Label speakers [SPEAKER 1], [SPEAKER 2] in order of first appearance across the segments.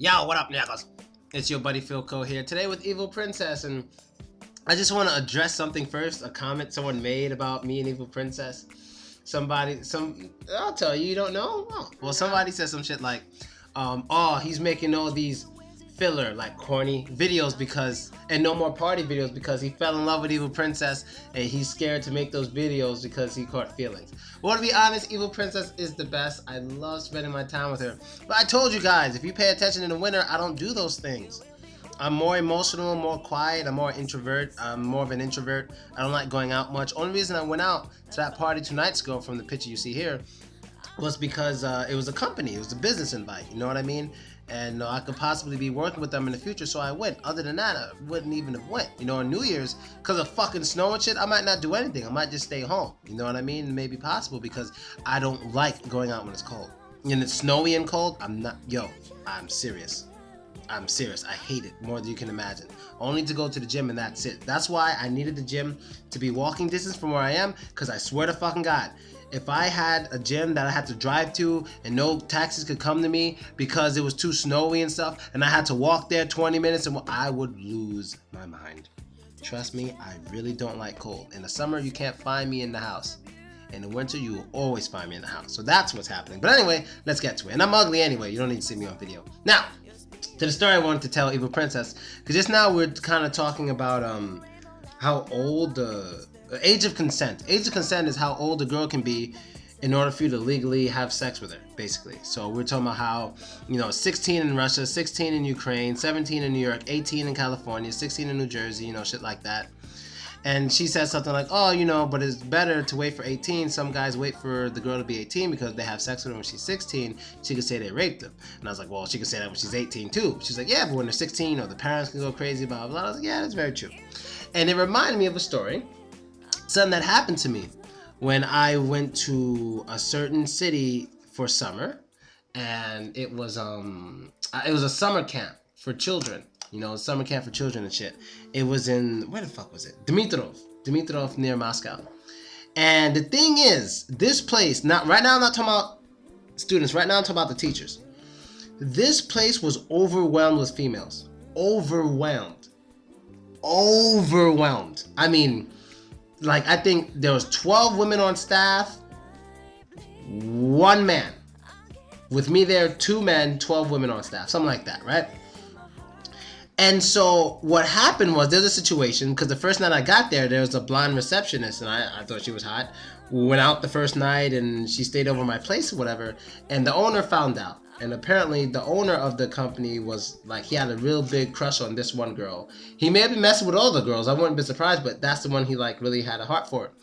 [SPEAKER 1] Yo, what up, niggas? It's your buddy Philko here today with Evil Princess, and I just want to address something first. A comment someone made about me and Evil Princess. I'll tell you, you don't know? Oh. Well, somebody said some shit like, oh, he's making all these filler, like corny videos and no more party videos because he fell in love with Evil Princess and he's scared to make those videos because he caught feelings. Well, to be honest, Evil Princess is the best. I love spending my time with her. But I told you guys, if you pay attention in the winter, I don't do those things. I'm more emotional, more quiet, I'm more introvert. I'm more of an introvert. I don't like going out much. Only reason I went out to that party 2 nights ago from the picture you see here was because it was a company, it was a business invite, you know what I mean? And I could possibly be working with them in the future, so I went. Other than that, I wouldn't even have went. You know, on New Year's, because of fucking snow and shit, I might not do anything. I might just stay home. You know what I mean? It may be possible because I don't like going out when it's cold. And it's snowy and cold, I'm serious. I'm serious. I hate it more than you can imagine. Only to go to the gym and that's it. That's why I needed the gym to be walking distance from where I am, because I swear to fucking God, if I had a gym that I had to drive to and no taxis could come to me because it was too snowy and stuff, and I had to walk there 20 minutes, and I would lose my mind. Trust me, I really don't like cold. In the summer, you can't find me in the house. In the winter, you will always find me in the house. So that's what's happening. But anyway, let's get to it. And I'm ugly anyway. You don't need to see me on video. Now, to the story I wanted to tell, Evil Princess, because just now we're kind of talking about how old the age of consent. Age of consent is how old a girl can be in order for you to legally have sex with her, basically. So we're talking about how, 16 in Russia, 16 in Ukraine, 17 in New York, 18 in California, 16 in New Jersey, shit like that. And she said something like, oh, but it's better to wait for 18. Some guys wait for the girl to be 18 because they have sex with her when she's 16. She could say they raped them. And I was like, well, she could say that when she's 18 too. She's like, yeah, but when they're 16, the parents can go crazy, blah, blah, blah. I was like, yeah, that's very true. And it reminded me of a story, something that happened to me when I went to a certain city for summer. And it was a summer camp for children. Summer camp for children and shit. It was in, where the fuck was it? Dimitrov near Moscow. And the thing is, this place, right now I'm not talking about students, right now I'm talking about the teachers. This place was overwhelmed with females. Overwhelmed. I mean, I think there was 12 women on staff, 1 man. With me there, 2 men, 12 women on staff, something like that, right? And so what happened was there's a situation, because the first night I got there was a blonde receptionist, and I thought she was hot. We went out the first night and she stayed over my place or whatever, and the owner found out. And apparently the owner of the company was he had a real big crush on this one girl. He may have been messing with all the girls, I wouldn't be surprised, but that's the one he really had a heart for.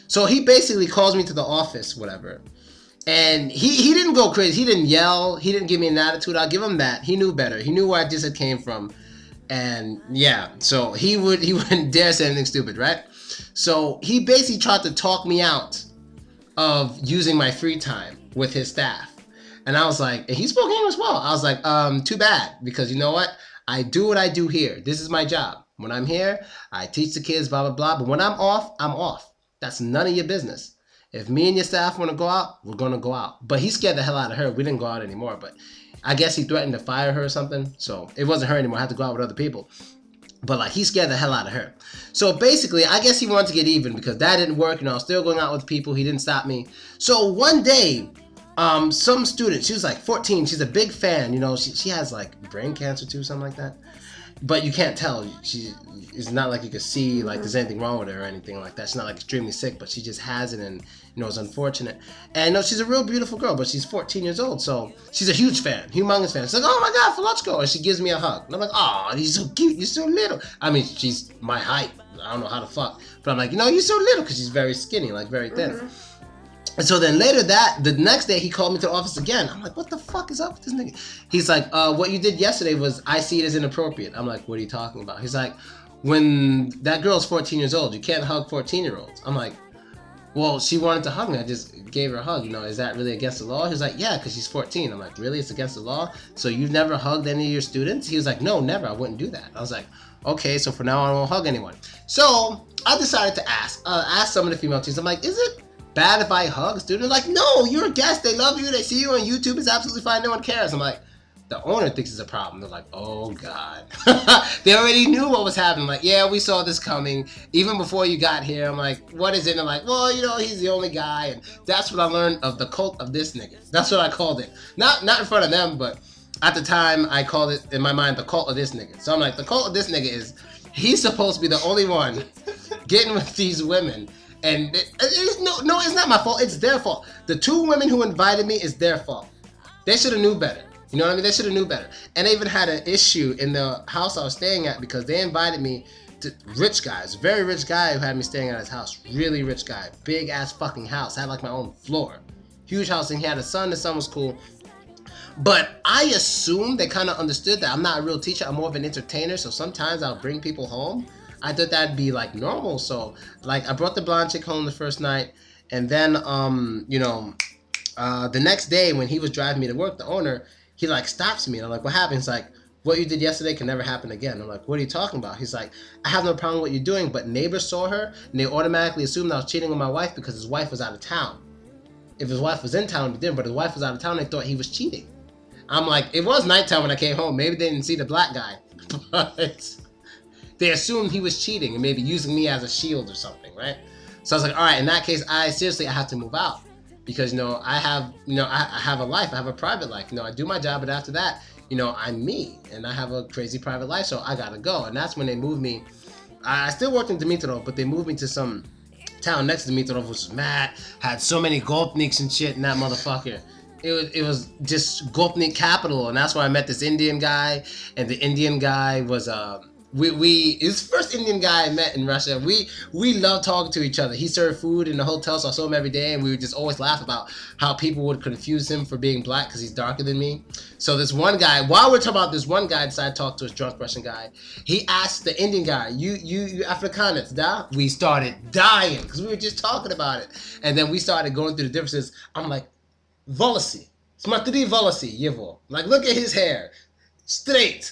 [SPEAKER 1] So he basically calls me to the office, whatever. And he didn't go crazy, he didn't yell, he didn't give me an attitude, I'll give him that. He knew better, he knew where I just had came from. And yeah, so he wouldn't dare say anything stupid, right? So he basically tried to talk me out of using my free time with his staff. And I was like, and he spoke English well. I was like, too bad, because you know what? I do what I do here. This is my job. When I'm here, I teach the kids, blah, blah, blah. But when I'm off, I'm off. That's none of your business. If me and your staff want to go out, we're going to go out. But he scared the hell out of her. We didn't go out anymore, but I guess he threatened to fire her or something. So it wasn't her anymore. I had to go out with other people. But he scared the hell out of her. So basically, I guess he wanted to get even because that didn't work. I was still going out with people. He didn't stop me. So one day, some student, she was 14. She's a big fan. She has brain cancer too, something like that. But you can't tell. It's not like you can see there's anything wrong with her or anything like that. She's not extremely sick, but she just has it, and it's unfortunate. And she's a real beautiful girl, but she's 14 years old, so she's a huge fan, humongous fan. She's like, oh my God, Philko, and she gives me a hug. And I'm like, oh, you're so cute, you're so little. I mean, she's my height. I don't know how to fuck, but I'm like, you're so little, because she's very skinny, very thin. Mm-hmm. And so then later the next day, he called me to the office again. I'm like, what the fuck is up with this nigga? He's like, what you did yesterday was, I see it as inappropriate. I'm like, what are you talking about? He's like, when that girl's 14 years old, you can't hug 14-year-olds. I'm like, well, she wanted to hug me. I just gave her a hug. Is that really against the law? He's like, yeah, because she's 14. I'm like, really? It's against the law? So you've never hugged any of your students? He was like, no, never. I wouldn't do that. I was like, okay, so for now I won't hug anyone. So I decided to ask some of the female teachers. I'm like, is it bad if I hug a student? Like, no, you're a guest. They love you. They see you on YouTube. It's absolutely fine. No one cares. I'm like, The owner thinks it's a problem. They're like, oh God. They already knew what was happening. Like, yeah, we saw this coming even before you got here. I'm like, what is it? And they're like, well, you know, he's the only guy. And that's what I learned of the cult of this nigga. That's what I called it. Not in front of them, but at the time I called it in my mind the cult of this nigga. So I'm like, the cult of this nigga is he's supposed to be the only one getting with these women. And it's not my fault. It's their fault. The 2 women who invited me is their fault. They should have knew better. You know what I mean? They should have knew better. And they even had an issue in the house I was staying at because they invited me to rich guys. Very rich guy who had me staying at his house. Really rich guy. Big ass fucking house. I had like my own floor. Huge house. And he had a son. The son was cool. But I assumed they kind of understood that I'm not a real teacher. I'm more of an entertainer. So sometimes I'll bring people home. I thought that'd be like normal. So like I brought the blonde chick home the first night. And then, the next day when he was driving me to work, the owner, he like stops me and I'm like, what happened? He's like, what you did yesterday can never happen again. I'm like, what are you talking about? He's like, I have no problem with what you're doing, but neighbors saw her and they automatically assumed I was cheating on my wife because his wife was out of town. If his wife was in town, he didn't, but his wife was out of town, they thought he was cheating. I'm like, it was nighttime when I came home. Maybe they didn't see the black guy, but they assumed he was cheating and maybe using me as a shield or something, right? So I was like, all right, in that case, I have to move out. Because, I have a life. I have a private life. I do my job, but after that, I'm me. And I have a crazy private life, so I gotta go. And that's when they moved me. I still worked in Dimitrov, but they moved me to some town next to Dimitrov, which was mad. Had so many Gopniks and shit in that motherfucker. It was just Gopnik capital. And that's where I met this Indian guy. And the Indian guy was... his first Indian guy I met in Russia. We loved talking to each other. He served food in the hotel, so I saw him every day, and we would just always laugh about how people would confuse him for being black because he's darker than me. So this one guy, while we're talking about this one guy, decided to talk to his drunk Russian guy. He asked the Indian guy, "You Afrikaners, da?" We started dying because we were just talking about it, and then we started going through the differences. I'm like, "Volosy, smatri volosy, yevo." Like, look at his hair. Straight.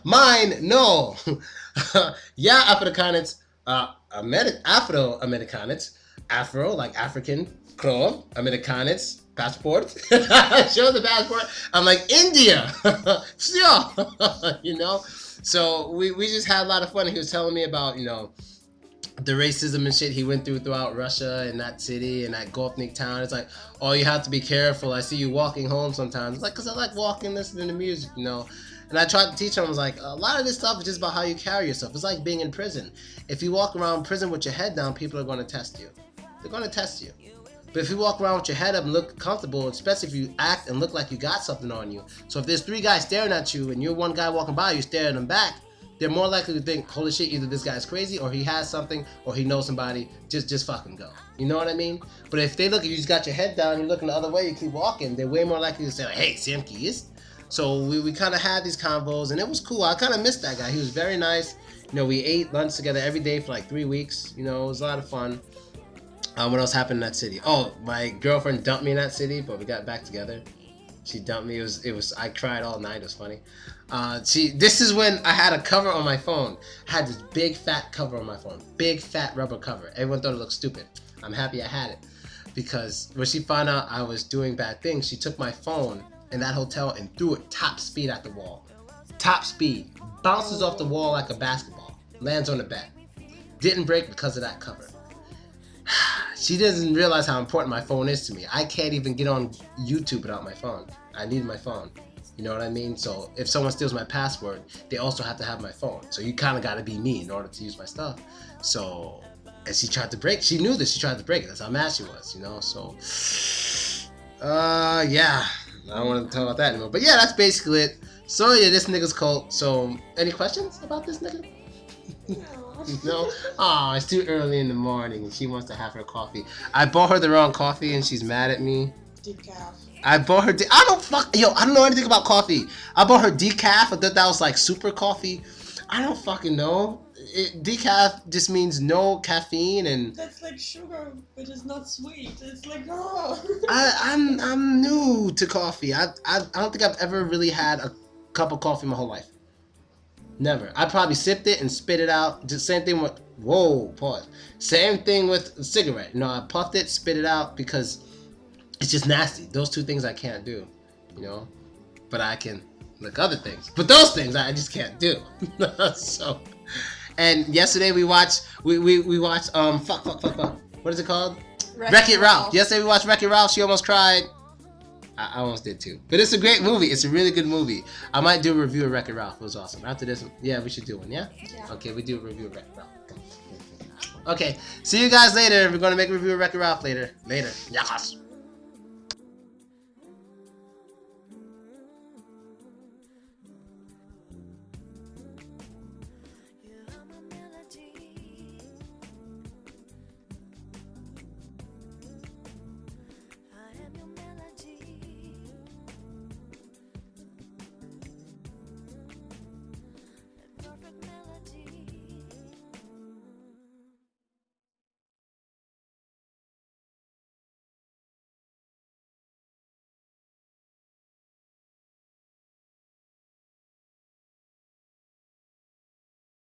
[SPEAKER 1] Mine, no. Yeah, Afrikaners, Afro-Amerikaners, Afro, like African, Krov, Amerikaners, passport. Show the passport. I'm like, India. So we just had a lot of fun. He was telling me about, the racism and shit he went throughout Russia and that city and that Gopnik town. It's like, oh, you have to be careful. I see you walking home sometimes. It's like, because I like walking, listening to music, And I tried to teach him, I was like, a lot of this stuff is just about how you carry yourself. It's like being in prison. If you walk around prison with your head down, people are going to test you. They're going to test you. But if you walk around with your head up and look comfortable, especially if you act and look like you got something on you. So if there's 3 guys staring at you and you're one guy walking by, you're staring them back, they're more likely to think, holy shit, either this guy's crazy or he has something or he knows somebody, just fucking go. You know what I mean? But if they look at you, just got your head down, you're looking the other way, you keep walking, they're way more likely to say, like, hey, Samki is. So we kind of had these convos and it was cool. I kind of missed that guy. He was very nice. We ate lunch together every day for like 3 weeks. It was a lot of fun. What else happened in that city? Oh, my girlfriend dumped me in that city, but we got back together. She dumped me. It was. I cried all night. It was funny. This is when I had a cover on my phone. I had this big fat cover on my phone. Big fat rubber cover. Everyone thought it looked stupid. I'm happy I had it. Because when she found out I was doing bad things, she took my phone in that hotel and threw it top speed at the wall. Top speed. Bounces off the wall like a basketball. Lands on the bed. Didn't break because of that cover. She doesn't realize how important my phone is to me. I can't even get on YouTube without my phone. I need my phone. You know what I mean? So if someone steals my password, they also have to have my phone. So you kind of got to be me in order to use my stuff. So, and she tried to break. She knew this. She tried to break it. That's how mad she was, So, yeah. I don't want to talk about that anymore. But yeah, that's basically it. So yeah, this nigga's cult. So, any questions about this nigga? No? Oh, it's too early in the morning and she wants to have her coffee. I bought her the wrong coffee and she's mad at me.
[SPEAKER 2] Decaf.
[SPEAKER 1] I bought her I don't know anything about coffee. I bought her decaf. I thought that was like super coffee. I don't fucking know. Decaf just means no caffeine and...
[SPEAKER 2] That's like sugar, but it's not sweet. It's like, oh.
[SPEAKER 1] I'm new to coffee. I don't think I've ever really had a cup of coffee my whole life. Never. I probably sipped it and spit it out. Just same thing with... Whoa, pause. Same thing with a cigarette. I puffed it, spit it out because it's just nasty. Those 2 things I can't do, But I can like other things. But those things I just can't do. So, and yesterday we watched what is it called? Wreck-It Ralph. Yesterday we watched Wreck-It Ralph. She almost cried. I almost did too. But it's a great movie. It's a really good movie. I might do a review of Wreck-It Ralph. It was awesome. After this, yeah, we should do one, yeah?
[SPEAKER 2] Yeah.
[SPEAKER 1] Okay, we do a review of Wreck-It Ralph. Okay, see you guys later. We're going to make a review of Wreck-It Ralph later. Yes.